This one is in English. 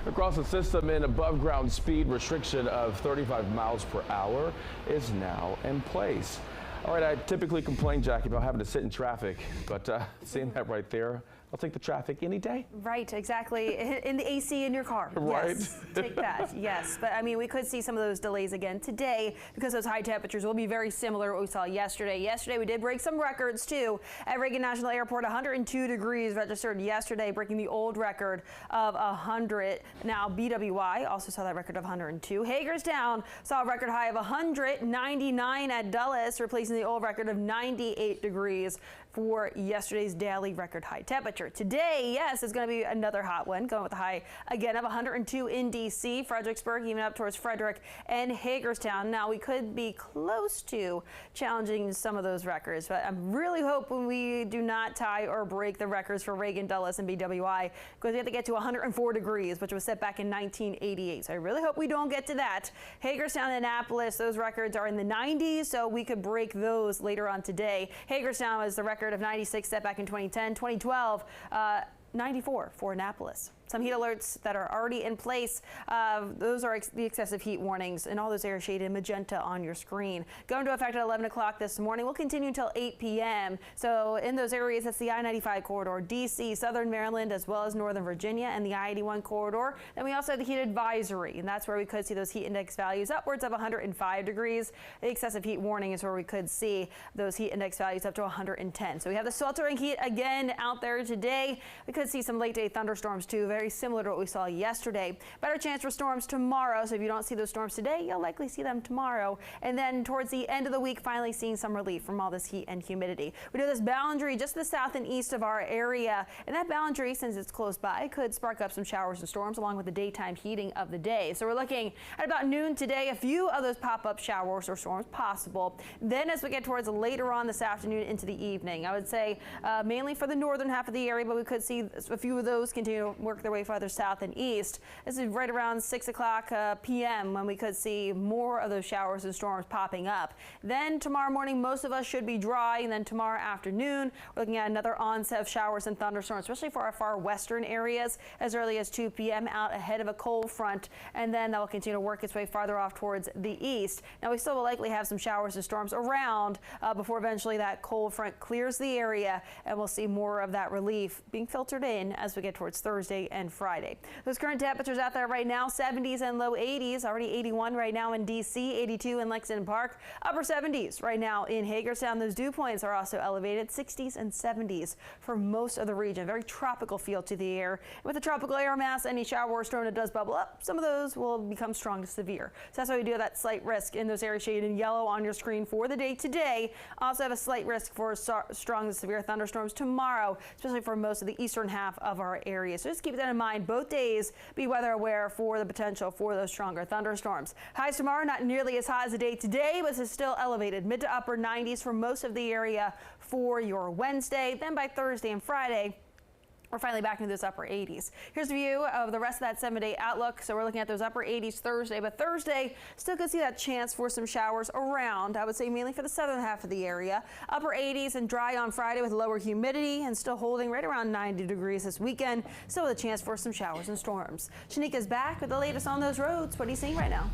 Across the system, an above ground speed restriction of 35 miles per hour is now in place. All right, I typically complain, Jackie, about having to sit in traffic, but seeing that right there, I'll take the traffic any day. Right, exactly. In the AC in your car. Right. Yes, take that. Yes, but I mean, we could see some of those delays again today because those high temperatures will be very similar to what we saw yesterday. Yesterday, we did break some records too. At Reagan National Airport, 102 degrees registered yesterday, breaking the old record of 100. Now, BWI also saw that record of 102. Hagerstown saw a record high of 199 at Dulles, replacing the old record of 98 degrees for yesterday's daily record high temperature. Today, yes, it's going to be another hot one, going with a high again of 102 in D.C., Fredericksburg, even up towards Frederick and Hagerstown. Now, we could be close to challenging some of those records, but I'm really hoping we do not tie or break the records for Reagan, Dulles, and BWI, because we have to get to 104 degrees, which was set back in 1988. So I really hope we don't get to that. Hagerstown and Annapolis, those records are in the 90s, so we could break those later on today. Hagerstown was the record of 96 set back in 2010, 2012, 94 for Annapolis. Some heat alerts that are already in place. Those are the excessive heat warnings, and all those areas shaded in magenta on your screen. Go into effect at 11 o'clock this morning. We'll continue until 8 p.m. So in those areas, that's the I-95 corridor, D.C., Southern Maryland, as well as Northern Virginia, and the I-81 corridor. Then we also have the heat advisory, and that's where we could see those heat index values upwards of 105 degrees. The excessive heat warning is where we could see those heat index values up to 110. So we have the sweltering heat again out there today. We could see some late day thunderstorms too, very similar to what we saw yesterday. Better chance for storms tomorrow, so if you don't see those storms today, you'll likely see them tomorrow. And then towards the end of the week, finally seeing some relief from all this heat and humidity. We do this boundary just to the south and east of our area, and that boundary, since it's close by, could spark up some showers and storms along with the daytime heating of the day. So we're looking at about noon today, a few of those pop-up showers or storms possible. Then as we get towards later on this afternoon into the evening, I would say mainly for the northern half of the area, but we could see a few of those continue to work their way farther south and east. This is right around 6 o'clock p.m. when we could see more of those showers and storms popping up. Then tomorrow morning, most of us should be dry, and then tomorrow afternoon, we're looking at another onset of showers and thunderstorms, especially for our far western areas, as early as 2 p.m. out ahead of a cold front, and then that will continue to work its way farther off towards the east. Now, we still will likely have some showers and storms around before eventually that cold front clears the area, and we'll see more of that relief being filtered in as we get towards Thursday and Friday. Those current temperatures out there right now, 70s and low 80s, already 81 right now in D.C., 82 in Lexington Park, upper 70s right now in Hagerstown. Those dew points are also elevated, 60s and 70s for most of the region. Very tropical feel to the air. With the tropical air mass, any shower or storm that does bubble up, some of those will become strong to severe. So that's why we do have that slight risk in those areas shaded in yellow on your screen for the day today. Also have a slight risk for strong to severe thunderstorms tomorrow, especially for most of the eastern half of our area. So just keep that in mind. Both days, be weather aware for the potential for those stronger thunderstorms. Highs tomorrow, not nearly as hot as the day today, but it's still elevated. Mid to upper 90s for most of the area for your Wednesday. Then by Thursday and Friday, we're finally back into those upper 80s. Here's a view of the rest of that 7-day outlook. So we're looking at those upper 80s Thursday, but Thursday still could see that chance for some showers around. I would say mainly for the southern half of the area. Upper 80s and dry on Friday with lower humidity and still holding right around 90 degrees this weekend. Still with a chance for some showers and storms. Shanika's back with the latest on those roads. What are you seeing right now?